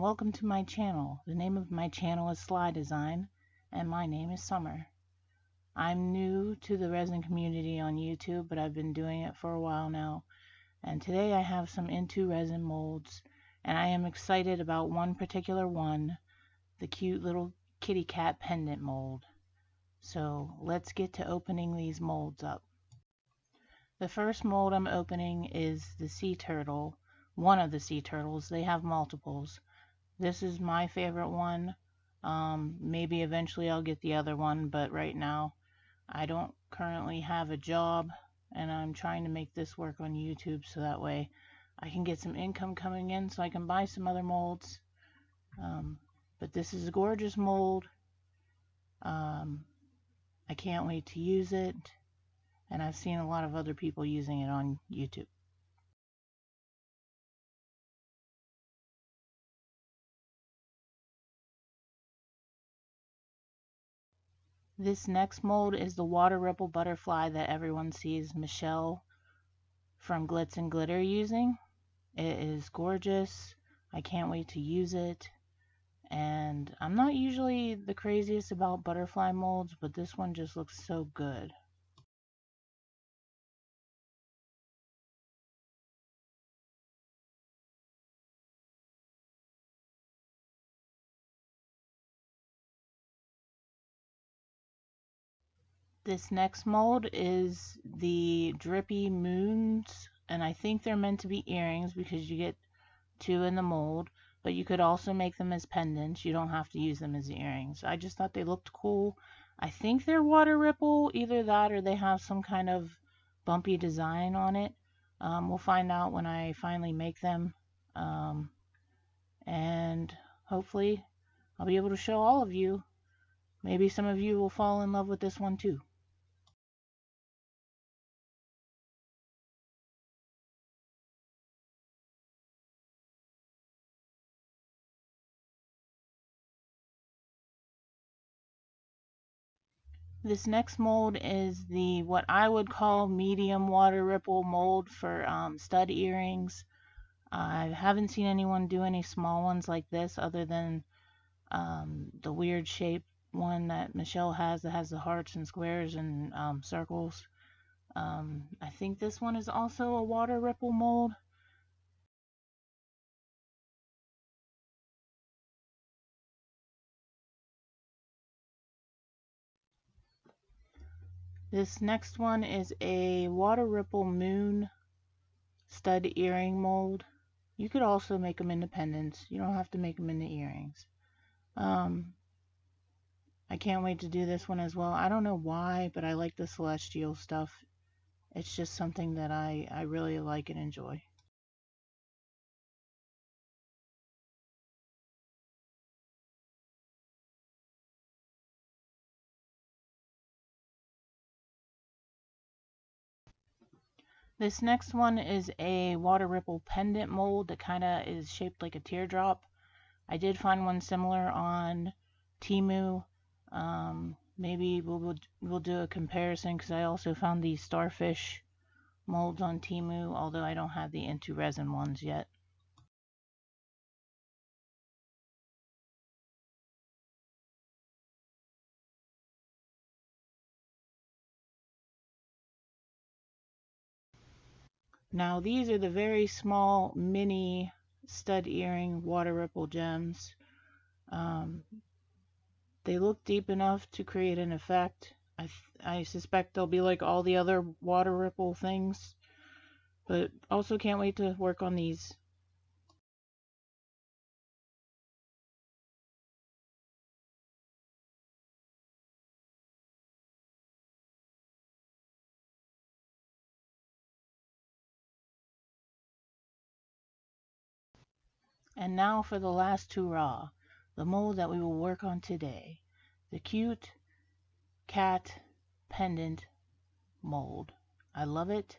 welcome to my channel. The name of my channel is Slide Design, and my name is Summer. I'm new to the resin community on YouTube, but I've been doing it for a while now. And today I have some Into Resin molds, and I am excited about one particular one, the cute little kitty cat pendant mold. So let's get to opening these molds up. The first mold I'm opening is the sea turtle, one of the sea turtles. They have multiples. This is my favorite one. Maybe eventually I'll get the other one, but right now I don't currently have a job, and I'm trying to make this work on YouTube so that way I can get some income coming in so I can buy some other molds. But this is a gorgeous mold. I can't wait to use it, and I've seen a lot of other people using it on YouTube. This next mold is the water ripple butterfly that everyone sees Michelle from Glitz and Glitter using. It is gorgeous. I can't wait to use it. And I'm not usually the craziest about butterfly molds, but this one just looks so good. This next mold is the Drippy Moons, and I think they're meant to be earrings because you get two in the mold, but you could also make them as pendants. You don't have to use them as earrings. I just thought they looked cool. I think they're water ripple, either that or they have some kind of bumpy design on it. We'll find out when I finally make them, and hopefully I'll be able to show all of you. Maybe some of you will fall in love with this one too. This next mold is the what I would call medium water ripple mold for stud earrings. I haven't seen anyone do any small ones like this other than the weird shape one that Michelle has that has the hearts and squares and circles. I think this one is also a water ripple mold. This next one is a water ripple moon stud earring mold. You could also make them independent. You don't have to make them into earrings. I can't wait to do this one as well. I don't know why, but I like the celestial stuff. It's just something that I really like and enjoy. This next one is a water ripple pendant mold that kind of is shaped like a teardrop. I did find one similar on Temu. Maybe we'll do a comparison because I also found these starfish molds on Temu, although I don't have the Into Resin ones yet. Now these are the very small mini stud earring water ripple gems. They look deep enough to create an effect. I suspect they'll be like all the other water ripple things, but also can't wait to work on these. And now for the last hurrah, the mold that we will work on today, the cute cat pendant mold. I love it.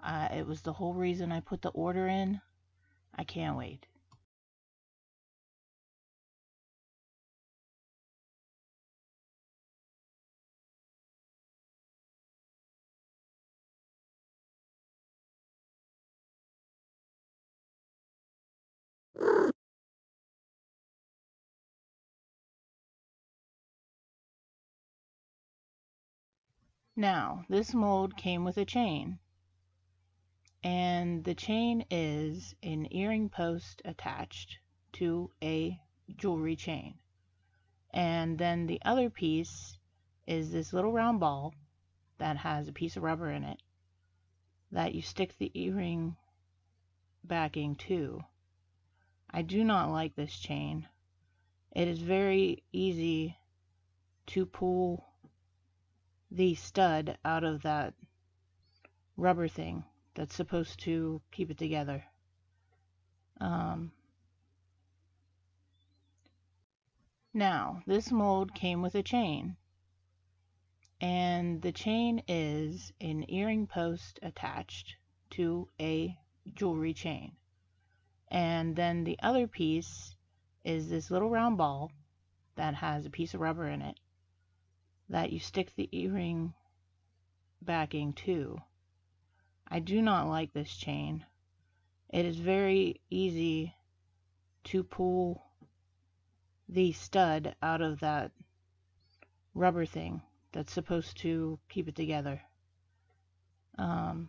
It was the whole reason I put the order in. I can't wait. Now, this mold came with a chain, and the chain is an earring post attached to a jewelry chain. And then the other piece is this little round ball that has a piece of rubber in it that you stick the earring backing to. I do not like this chain. It is very easy to pull the stud out of that rubber thing that's supposed to keep it together. Now, this mold came with a chain, and the chain is an earring post attached to a jewelry chain. And then the other piece is this little round ball that has a piece of rubber in it that you stick the earring backing to. I do not like this chain. It is very easy to pull the stud out of that rubber thing that's supposed to keep it together. I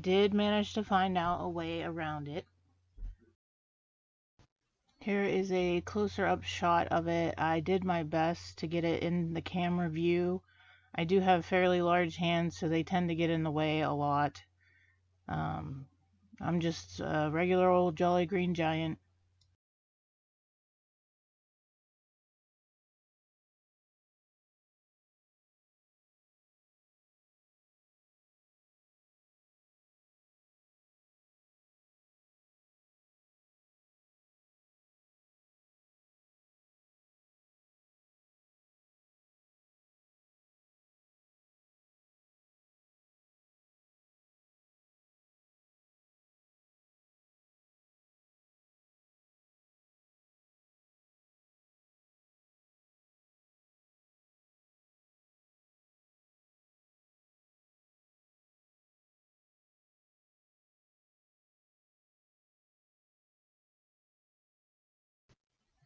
did manage to find out a way around it. Here is a closer up shot of it. I did my best to get it in the camera view. I do have fairly large hands, so they tend to get in the way a lot. I'm just a regular old Jolly Green Giant.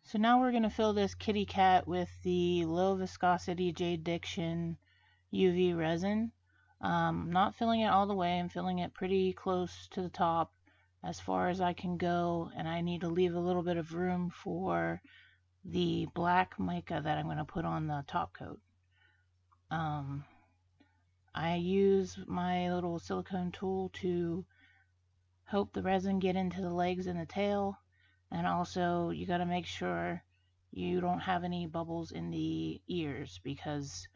So now we're going to fill this kitty cat with the low viscosity JDiction UV Resin. Not filling it all the way, I'm filling it pretty close to the top as far as I can go, and I need to leave a little bit of room for the black mica that I'm going to put on the top coat. I use my little silicone tool to help the resin get into the legs and the tail, and also you got to make sure you don't have any bubbles in the ears, because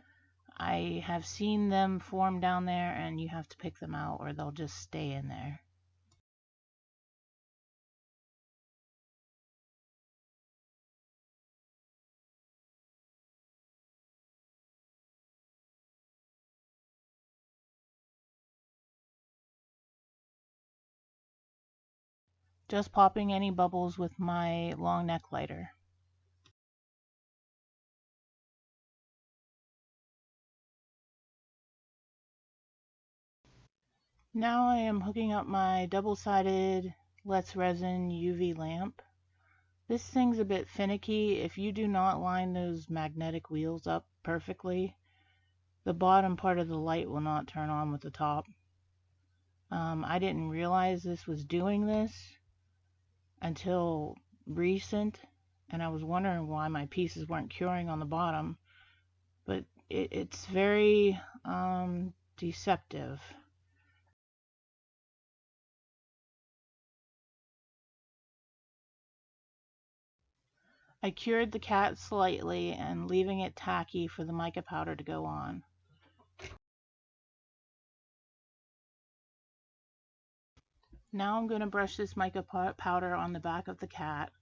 I have seen them form down there and you have to pick them out or they'll just stay in there. Just popping any bubbles with my long neck lighter. Now I am hooking up my double-sided Let's Resin UV lamp. This thing's a bit finicky. If you do not line those magnetic wheels up perfectly, the bottom part of the light will not turn on with the top. I didn't realize this was doing this until recent, and I was wondering why my pieces weren't curing on the bottom, but it's very deceptive. I cured the cat slightly and leaving it tacky for the mica powder to go on. Now I'm going to brush this mica powder on the back of the cat,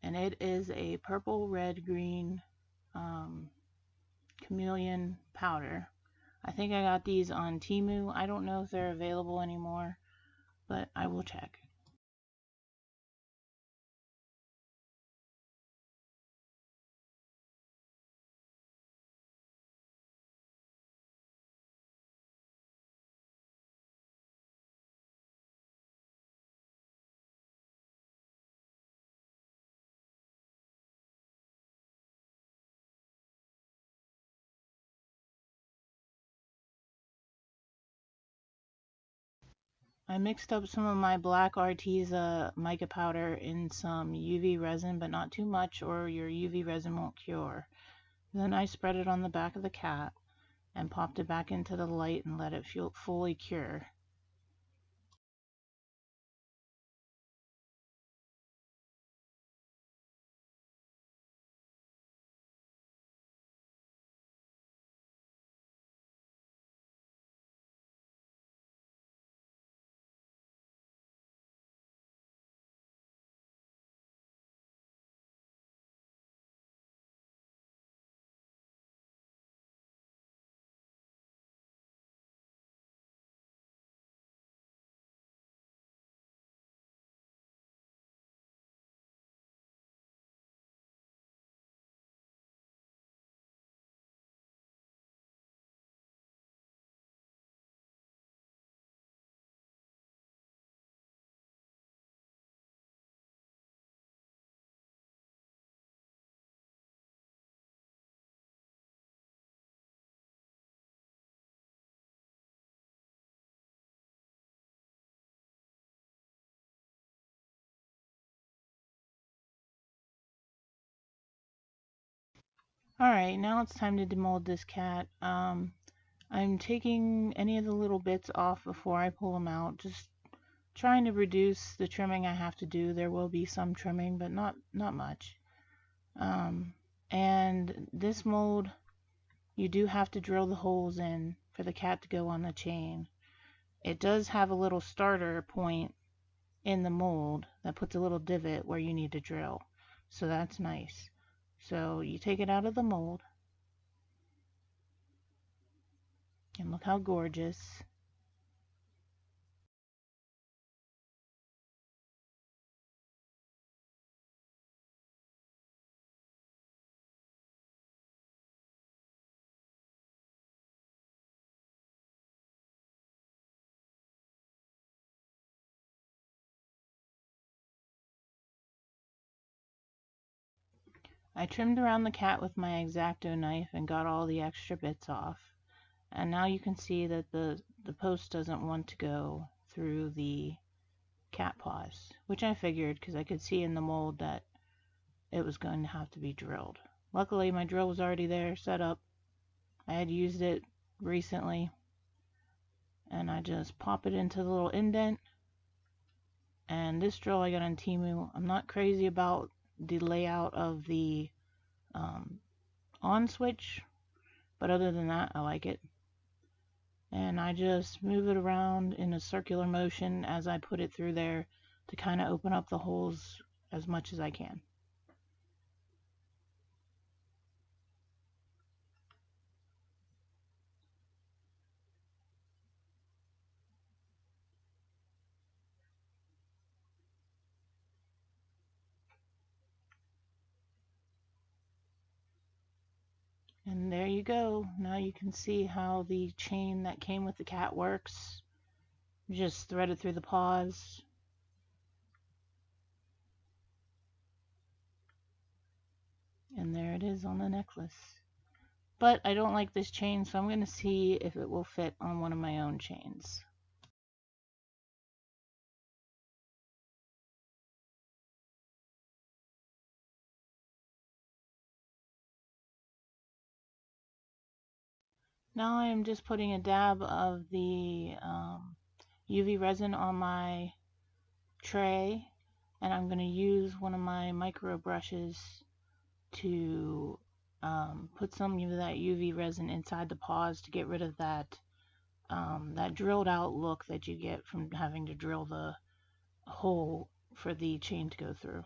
and it is a purple, red, green chameleon powder. I think I got these on Temu. I don't know if they're available anymore, but I will check. I mixed up some of my black Arteza mica powder in some UV resin, but not too much or your UV resin won't cure. Then I spread it on the back of the cat and popped it back into the light and let it fully cure. Alright, now it's time to demold this cat. I'm taking any of the little bits off before I pull them out, just trying to reduce the trimming I have to do. There will be some trimming, but not much. And this mold, you do have to drill the holes in for the cat to go on the chain. It does have a little starter point in the mold that puts a little divot where you need to drill. So that's nice. So you take it out of the mold, and look how gorgeous. I trimmed around the cat with my X-Acto knife and got all the extra bits off. And now you can see that the post doesn't want to go through the cat paws, which I figured because I could see in the mold that it was going to have to be drilled. Luckily, my drill was already there, set up. I had used it recently, and I just pop it into the little indent. And this drill I got on Temu. I'm not crazy about the layout of the on switch, but other than that, I like it. And I just move it around in a circular motion as I put it through there to kind of open up the holes as much as I can. And there you go. Now you can see how the chain that came with the cat works. Just thread it through the paws. And there it is on the necklace. But I don't like this chain, so I'm going to see if it will fit on one of my own chains. Now I am just putting a dab of the UV resin on my tray, and I'm going to use one of my micro brushes to put some of that UV resin inside the paws to get rid of that that drilled out look that you get from having to drill the hole for the chain to go through.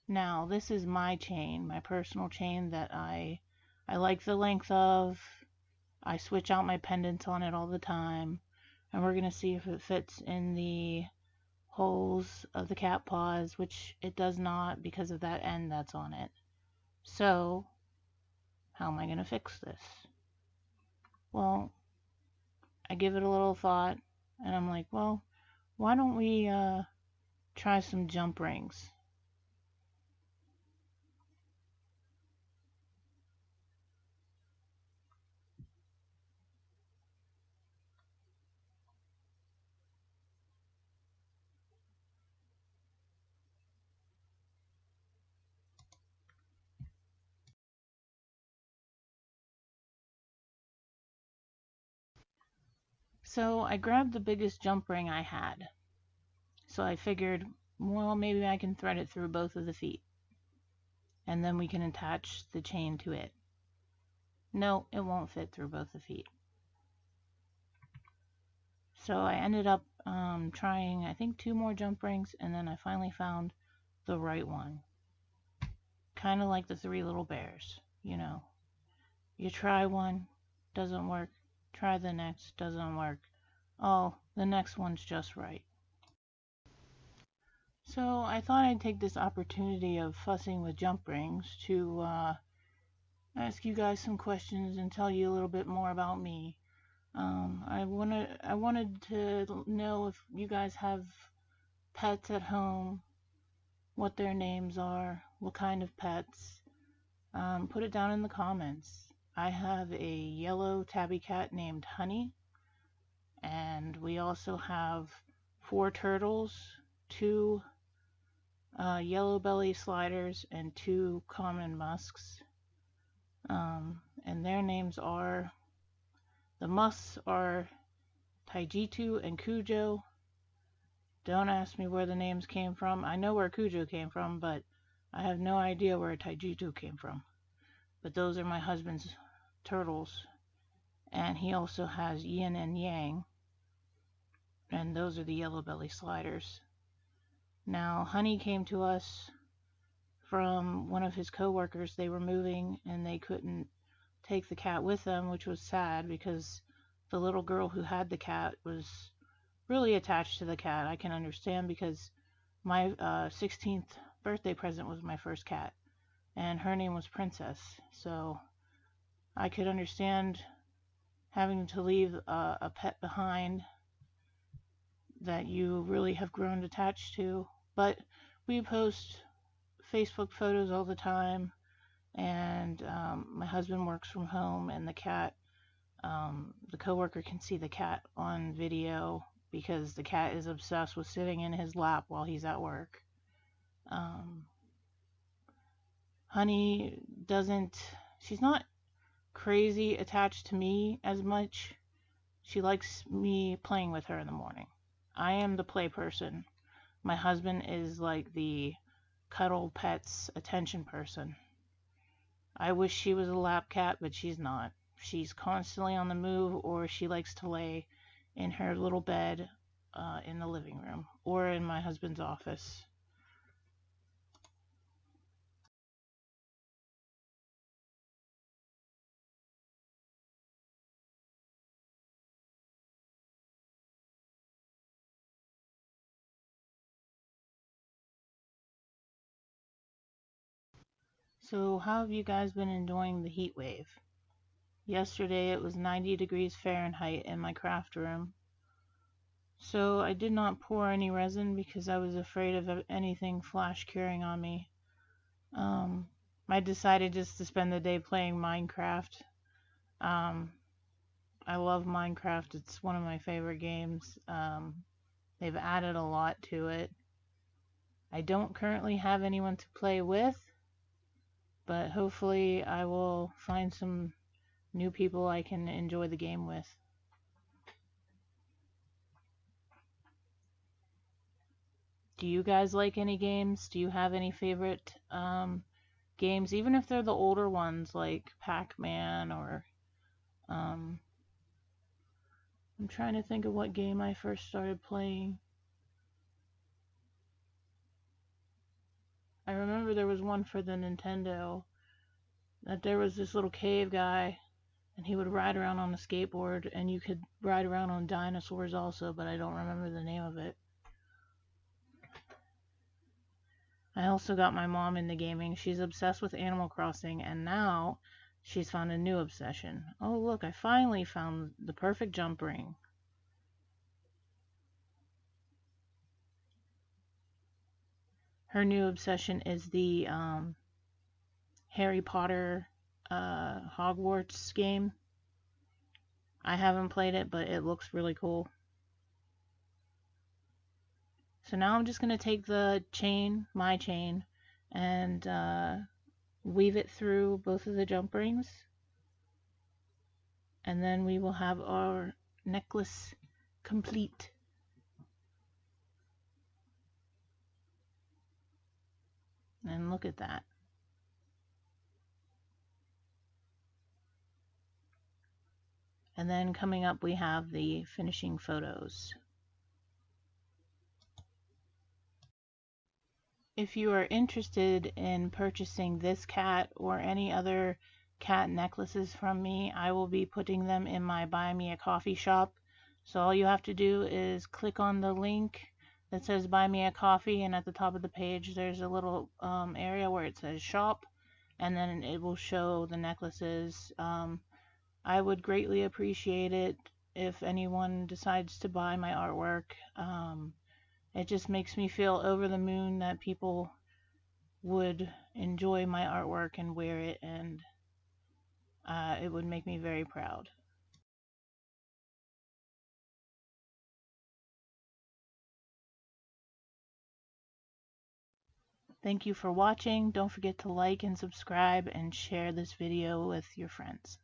Now this is my chain, my personal chain that I like the length of. I switch out my pendants on it all the time, and we're going to see if it fits in the holes of the cat paws, which it does not because of that end that's on it. So how am I going to fix this? Well, I give it a little thought, and I'm like, well, why don't we try some jump rings? So I grabbed the biggest jump ring I had. So I figured, well, maybe I can thread it through both of the feet, and then we can attach the chain to it. No, it won't fit through both the feet. So I ended up trying, I think, 2 more jump rings, and then I finally found the right one. Kind of like the 3 little bears, you know. You try one, doesn't work. Try the next, doesn't work. Oh, the next one's just right. So I thought I'd take this opportunity of fussing with jump rings to ask you guys some questions and tell you a little bit more about me. I wanted to know if you guys have pets at home, what their names are, what kind of pets. Put it down in the comments. I have a yellow tabby cat named Honey, and we also have 4 turtles, 2 yellow belly sliders, and 2 common musks. And their names are, the musks are Taijitu and Cujo. Don't ask me where the names came from. I know where Cujo came from, but I have no idea where Taijitu came from. But those are my husband's turtles. And he also has Yin and Yang. And those are the yellow belly sliders. Now, Honey came to us from one of his co-workers. They were moving and they couldn't take the cat with them, which was sad because the little girl who had the cat was really attached to the cat. I can understand because my 16th birthday present was my first cat, and her name was Princess. So I could understand having to leave a pet behind that you really have grown attached to. But we post Facebook photos all the time, and my husband works from home, and the cat, the coworker can see the cat on video because the cat is obsessed with sitting in his lap while he's at work. Honey she's not crazy attached to me as much. She likes me playing with her in the morning. I am the play person. My husband is like the cuddle pets attention person. I wish she was a lap cat, but she's not. She's constantly on the move, or she likes to lay in her little bed in the living room or in my husband's office. So how have you guys been enjoying the heat wave? Yesterday it was 90 degrees Fahrenheit in my craft room. So I did not pour any resin because I was afraid of anything flash curing on me. I decided just to spend the day playing Minecraft. I love Minecraft. It's one of my favorite games. They've added a lot to it. I don't currently have anyone to play with, but hopefully I will find some new people I can enjoy the game with. Do you guys like any games? Do you have any favorite games, even if they're the older ones like Pac-Man or I'm trying to think of what game I first started playing. I remember there was one for the Nintendo that there was this little cave guy and he would ride around on a skateboard, and you could ride around on dinosaurs also, but I don't remember the name of it. I also got my mom into gaming. She's obsessed with Animal Crossing, and now she's found a new obsession. Oh look, I finally found the perfect jump ring. Her new obsession is the Harry Potter Hogwarts game. I haven't played it, but it looks really cool. So now I'm just going to take the chain, my chain, and weave it through both of the jump rings. And then we will have our necklace complete. And look at that. And then coming up we have the finishing photos. If you are interested in purchasing this cat or any other cat necklaces from me, I will be putting them in my Buy Me a Coffee shop. So all you have to do is click on the link that says Buy Me a Coffee, and at the top of the page there's a little area where it says shop, and then it will show the necklaces. I would greatly appreciate it if anyone decides to buy my artwork. It just makes me feel over the moon that people would enjoy my artwork and wear it, and it would make me very proud. Thank you for watching. Don't forget to like and subscribe and share this video with your friends.